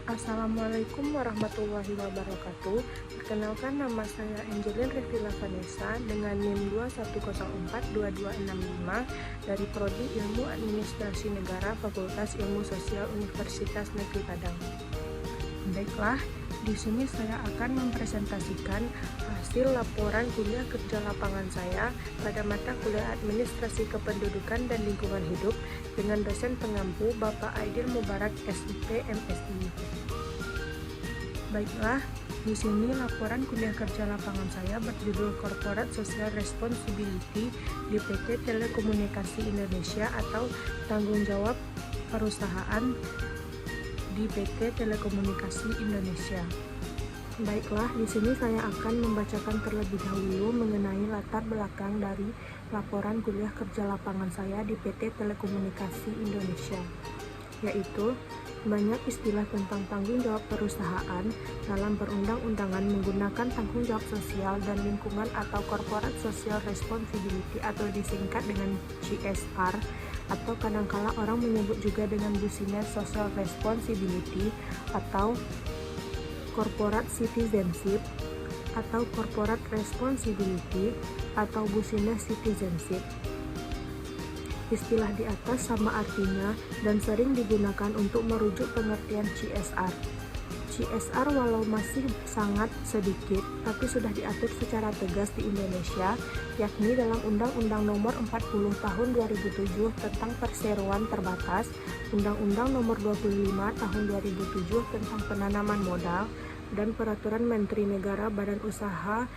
Assalamualaikum warahmatullahi wabarakatuh. Perkenalkan, nama saya Angelin Revila Vanessa dengan NIM 21042265 dari Prodi Ilmu Administrasi Negara Fakultas Ilmu Sosial Universitas Negeri Padang. Baiklah, di sini saya akan mempresentasikan hasil laporan kuliah kerja lapangan saya pada mata kuliah Administrasi Kependudukan dan Lingkungan Hidup dengan dosen pengampu Bapak Aidil Mubarak SIP MSI. Baiklah, di sini laporan kuliah kerja lapangan saya berjudul Corporate Social Responsibility di PT Telekomunikasi Indonesia atau tanggung jawab perusahaan di PT Telekomunikasi Indonesia. Baiklah, di sini saya akan membacakan terlebih dahulu mengenai latar belakang dari laporan kuliah kerja lapangan saya di PT Telekomunikasi Indonesia, yaitu banyak istilah tentang tanggung jawab perusahaan dalam perundang-undangan menggunakan tanggung jawab sosial dan lingkungan atau Corporate Social Responsibility atau disingkat dengan CSR, atau kadangkala orang menyebut juga dengan Business Social Responsibility atau Corporate Citizenship atau Corporate Responsibility atau Business Citizenship. Istilah di atas sama artinya dan sering digunakan untuk merujuk pengertian CSR. CSR walau masih sangat sedikit, tapi sudah diatur secara tegas di Indonesia, yakni dalam Undang-Undang Nomor 40 Tahun 2007 tentang Perseroan Terbatas, Undang-Undang Nomor 25 Tahun 2007 tentang Penanaman Modal, dan Peraturan Menteri Negara Badan Usaha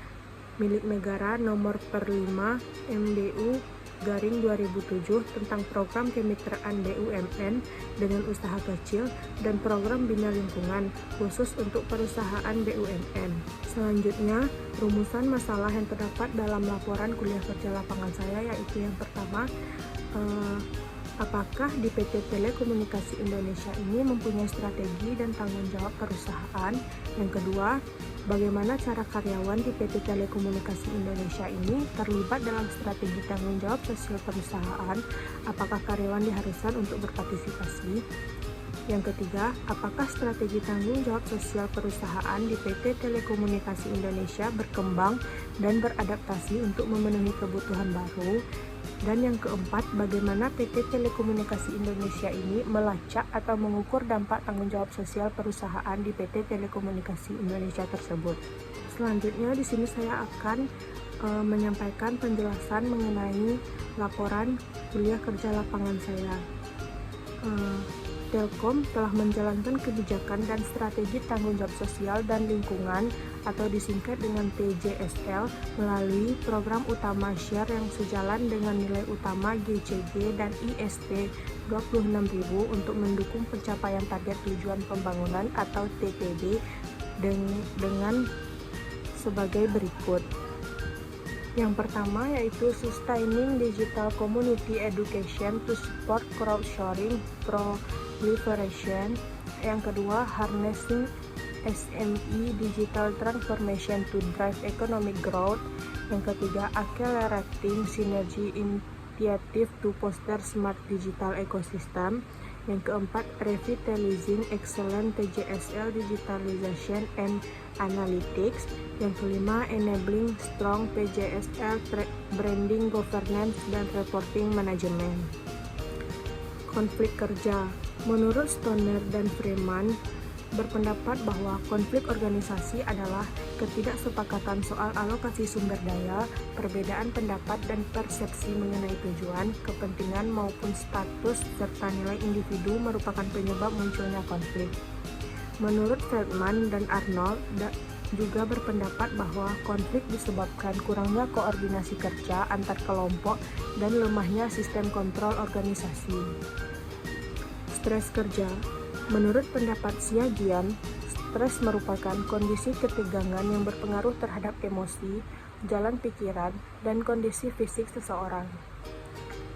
Milik Negara Nomor per 5 MDU/2007 tentang program kemitraan BUMN dengan usaha kecil dan program bina lingkungan khusus untuk perusahaan BUMN. Selanjutnya, rumusan masalah yang terdapat dalam laporan kuliah kerja lapangan saya yaitu yang pertama, apakah di PT Telekomunikasi Indonesia ini mempunyai strategi dan tanggung jawab perusahaan? Yang kedua, bagaimana cara karyawan di PT Telekomunikasi Indonesia ini terlibat dalam strategi tanggung jawab sosial perusahaan? Apakah karyawan diharuskan untuk berpartisipasi? Yang ketiga, apakah strategi tanggung jawab sosial perusahaan di PT Telekomunikasi Indonesia berkembang dan beradaptasi untuk memenuhi kebutuhan baru? Dan yang keempat, bagaimana PT Telekomunikasi Indonesia ini melacak atau mengukur dampak tanggung jawab sosial perusahaan di PT Telekomunikasi Indonesia tersebut. Selanjutnya, di sini saya akan menyampaikan penjelasan mengenai laporan kuliah kerja lapangan saya. Telkom telah menjalankan kebijakan dan strategi tanggung jawab sosial dan lingkungan atau disingkat dengan TJSL melalui program utama share yang sejalan dengan nilai utama GCG dan ISP 26.000 untuk mendukung pencapaian target tujuan pembangunan atau TTD dengan sebagai berikut. Yang pertama yaitu Sustaining Digital Community Education to Support Crowdsourcing Proliferation. Yang kedua, Harnessing SME Digital Transformation to Drive Economic Growth. Yang ketiga, Accelerating Synergy Initiative to Foster Smart Digital Ecosystem. Yang keempat, Revitalizing Excellent TJSL Digitalization and Analytics. Yang kelima, Enabling Strong TJSL Branding, Governance, dan Reporting Management. Konflik kerja. Menurut Stoner dan Freeman berpendapat bahwa konflik organisasi adalah ketidaksepakatan soal alokasi sumber daya, perbedaan pendapat dan persepsi mengenai tujuan, kepentingan maupun status serta nilai individu merupakan penyebab munculnya konflik. Menurut Feldman dan Arnold juga berpendapat bahwa konflik disebabkan kurangnya koordinasi kerja antar kelompok dan lemahnya sistem kontrol organisasi. Stres kerja. Menurut pendapat Siagian, stres merupakan kondisi ketegangan yang berpengaruh terhadap emosi, jalan pikiran, dan kondisi fisik seseorang.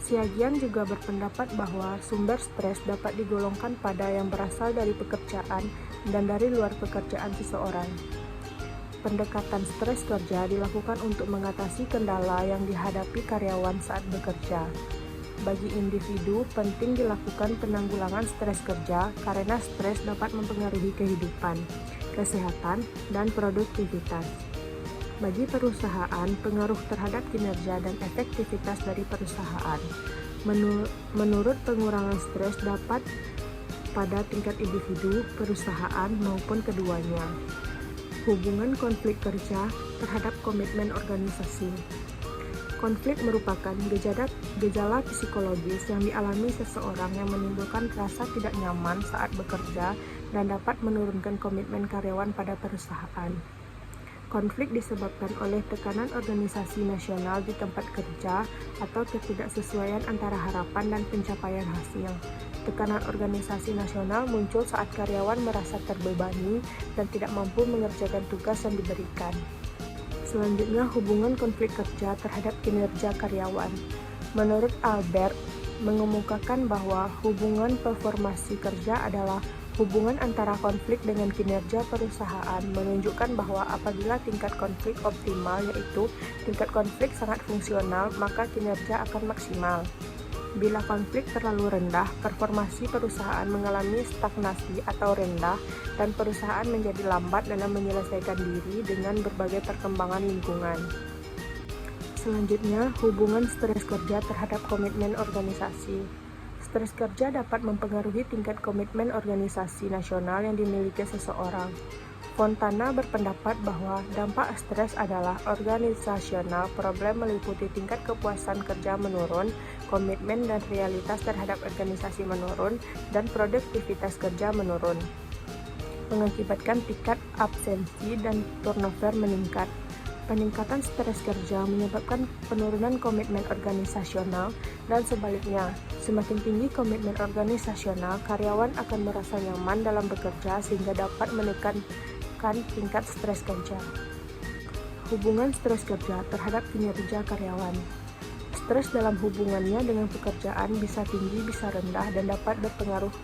Siagian juga berpendapat bahwa sumber stres dapat digolongkan pada yang berasal dari pekerjaan dan dari luar pekerjaan seseorang. Pendekatan stres kerja dilakukan untuk mengatasi kendala yang dihadapi karyawan saat bekerja. Bagi individu, penting dilakukan penanggulangan stres kerja karena stres dapat mempengaruhi kehidupan, kesehatan, dan produktivitas. Bagi perusahaan, pengaruh terhadap kinerja dan efektivitas dari perusahaan. Menurut pengurangan stres dapat pada tingkat individu, perusahaan, maupun keduanya. Hubungan konflik kerja terhadap komitmen organisasi. Konflik merupakan gejala psikologis yang dialami seseorang yang menimbulkan rasa tidak nyaman saat bekerja dan dapat menurunkan komitmen karyawan pada perusahaan. Konflik disebabkan oleh tekanan organisasi nasional di tempat kerja atau ketidaksesuaian antara harapan dan pencapaian hasil. Tekanan organisasi nasional muncul saat karyawan merasa terbebani dan tidak mampu mengerjakan tugas yang diberikan. Selanjutnya, hubungan konflik kerja terhadap kinerja karyawan. Menurut Albert, mengemukakan bahwa hubungan performasi kerja adalah hubungan antara konflik dengan kinerja perusahaan, menunjukkan bahwa apabila tingkat konflik optimal, yaitu tingkat konflik sangat fungsional, maka kinerja akan maksimal. Bila konflik terlalu rendah, performasi perusahaan mengalami stagnasi atau rendah, dan perusahaan menjadi lambat dalam menyelesaikan diri dengan berbagai perkembangan lingkungan. Selanjutnya, hubungan stres kerja terhadap komitmen organisasi. Stres kerja dapat mempengaruhi tingkat komitmen organisasi nasional yang dimiliki seseorang. Fontana berpendapat bahwa dampak stres adalah organisasional problem meliputi tingkat kepuasan kerja menurun, komitmen dan realitas terhadap organisasi menurun, dan produktivitas kerja menurun, mengakibatkan tingkat absensi dan turnover meningkat. Peningkatan stres kerja menyebabkan penurunan komitmen organisasional, dan sebaliknya, semakin tinggi komitmen organisasional, karyawan akan merasa nyaman dalam bekerja sehingga dapat menekan tingkat stres kerja. Hubungan stres kerja terhadap kinerja karyawan. Stres dalam hubungannya dengan pekerjaan bisa tinggi, bisa rendah, dan dapat berpengaruh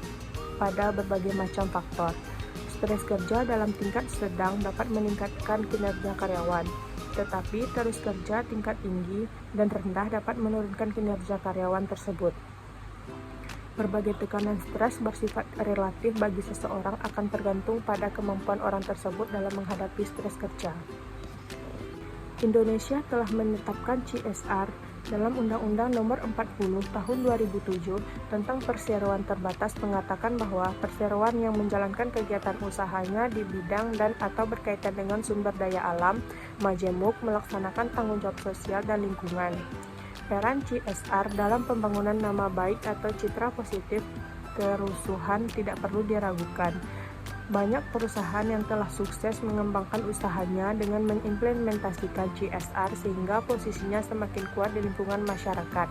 pada berbagai macam faktor. Stres kerja dalam tingkat sedang dapat meningkatkan kinerja karyawan, tetapi terus kerja tingkat tinggi dan rendah dapat menurunkan kinerja karyawan tersebut. Berbagai tekanan stres bersifat relatif bagi seseorang akan tergantung pada kemampuan orang tersebut dalam menghadapi stres kerja. Indonesia telah menetapkan CSR dalam Undang-Undang Nomor 40 Tahun 2007 tentang perseroan terbatas mengatakan bahwa perseroan yang menjalankan kegiatan usahanya di bidang dan atau berkaitan dengan sumber daya alam, majemuk, melaksanakan tanggung jawab sosial dan lingkungan. Peran CSR dalam pembangunan nama baik atau citra positif kerusuhan tidak perlu diragukan. Banyak perusahaan yang telah sukses mengembangkan usahanya dengan mengimplementasikan CSR sehingga posisinya semakin kuat di lingkungan masyarakat.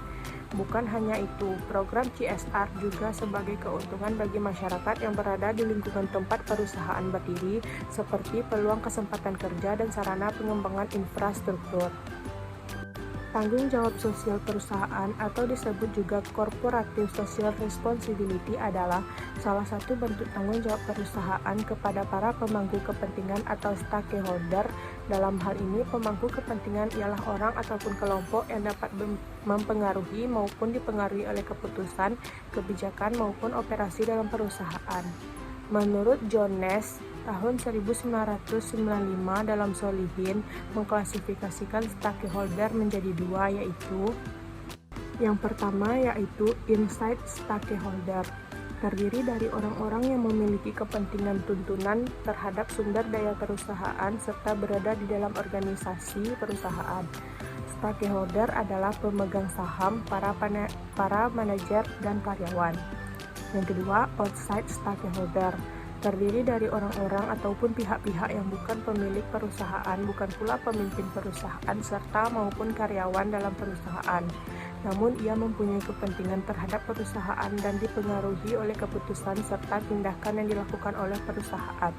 Bukan hanya itu, program CSR juga sebagai keuntungan bagi masyarakat yang berada di lingkungan tempat perusahaan berdiri, seperti peluang kesempatan kerja dan sarana pengembangan infrastruktur. Tanggung jawab sosial perusahaan atau disebut juga Corporative Social Responsibility adalah salah satu bentuk tanggung jawab perusahaan kepada para pemangku kepentingan atau stakeholder. Dalam hal ini, pemangku kepentingan ialah orang ataupun kelompok yang dapat mempengaruhi maupun dipengaruhi oleh keputusan, kebijakan maupun operasi dalam perusahaan. Menurut John Nash, tahun 1995 dalam Solihin mengklasifikasikan stakeholder menjadi dua, yaitu yang pertama yaitu inside stakeholder, terdiri dari orang-orang yang memiliki kepentingan tuntunan terhadap sumber daya perusahaan serta berada di dalam organisasi perusahaan. Stakeholder adalah pemegang saham, para manajer dan karyawan. Yang kedua, outside stakeholder, terdiri dari orang-orang ataupun pihak-pihak yang bukan pemilik perusahaan, bukan pula pemimpin perusahaan, serta maupun karyawan dalam perusahaan. Namun ia mempunyai kepentingan terhadap perusahaan dan dipengaruhi oleh keputusan serta tindakan yang dilakukan oleh perusahaan.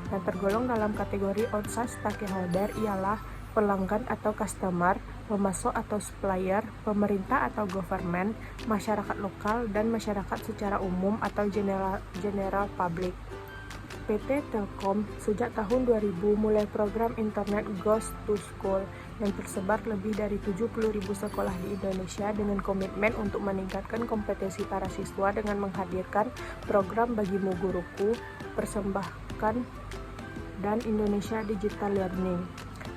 Yang tergolong dalam kategori outside stakeholder ialah pelanggan atau customer, pemasok atau supplier, pemerintah atau government, masyarakat lokal, dan masyarakat secara umum atau general public. PT Telkom sejak tahun 2000 mulai program Internet Goes to School yang tersebar lebih dari 70.000 sekolah di Indonesia dengan komitmen untuk meningkatkan kompetensi para siswa dengan menghadirkan program Bagimu Guruku, Persembahkan, dan Indonesia Digital Learning.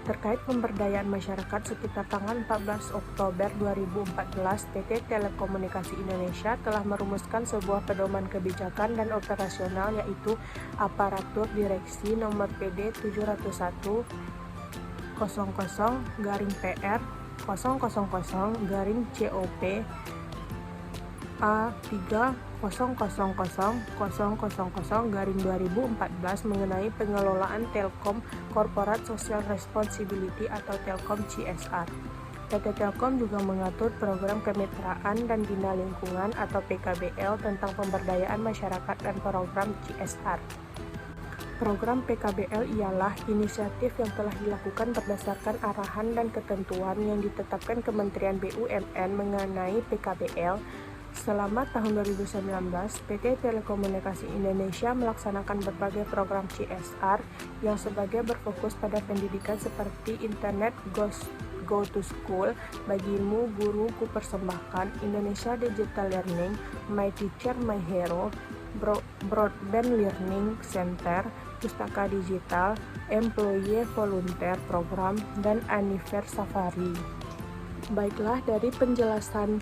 Terkait pemberdayaan masyarakat, sekitar tanggal 14 Oktober 2014, PT Telekomunikasi Indonesia telah merumuskan sebuah pedoman kebijakan dan operasional, yaitu Aparatur Direksi Nomor PD 701/00/PR 000/COP A3000000/2014 mengenai pengelolaan Telkom Corporate Social Responsibility atau Telkom CSR. PT Telkom juga mengatur program kemitraan dan bina lingkungan atau PKBL tentang pemberdayaan masyarakat dan program CSR. Program PKBL ialah inisiatif yang telah dilakukan berdasarkan arahan dan ketentuan yang ditetapkan Kementerian BUMN mengenai PKBL. Selama tahun 2019, PT Telekomunikasi Indonesia melaksanakan berbagai program CSR yang sebagai berfokus pada pendidikan seperti Internet Go to School, Bagimu Guruku Persembahkan, Indonesia Digital Learning, My Teacher My Hero, Broadband Learning Center, Pustaka Digital, Employee Volunteer Program, dan Anniversary Safari. Baiklah, dari penjelasan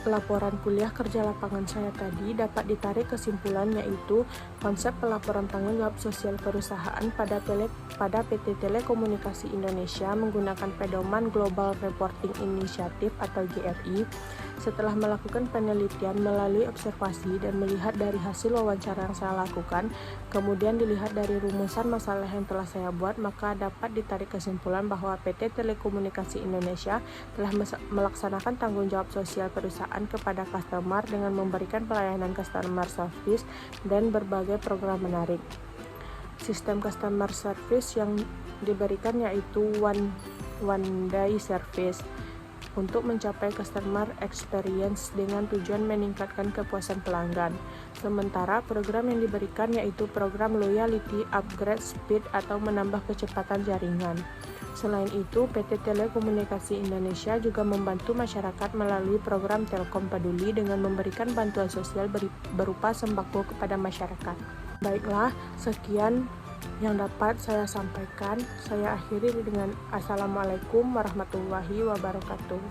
laporan kuliah kerja lapangan saya tadi dapat ditarik kesimpulan, yaitu konsep pelaporan tanggung jawab sosial perusahaan pada PT Telekomunikasi Indonesia menggunakan pedoman Global Reporting Initiative atau GRI. Setelah melakukan penelitian melalui observasi dan melihat dari hasil wawancara yang saya lakukan, kemudian dilihat dari rumusan masalah yang telah saya buat, maka dapat ditarik kesimpulan bahwa PT Telekomunikasi Indonesia telah melaksanakan tanggung jawab sosial perusahaan kepada customer dengan memberikan pelayanan customer service dan berbagai program menarik. Sistem customer service yang diberikan yaitu one day service untuk mencapai customer experience dengan tujuan meningkatkan kepuasan pelanggan. Sementara program yang diberikan yaitu program loyalty upgrade speed atau menambah kecepatan jaringan. Selain itu, PT Telekomunikasi Indonesia juga membantu masyarakat melalui program Telkom Peduli dengan memberikan bantuan sosial berupa sembako kepada masyarakat. Baiklah, sekian yang dapat saya sampaikan. Saya akhiri dengan Assalamualaikum warahmatullahi wabarakatuh.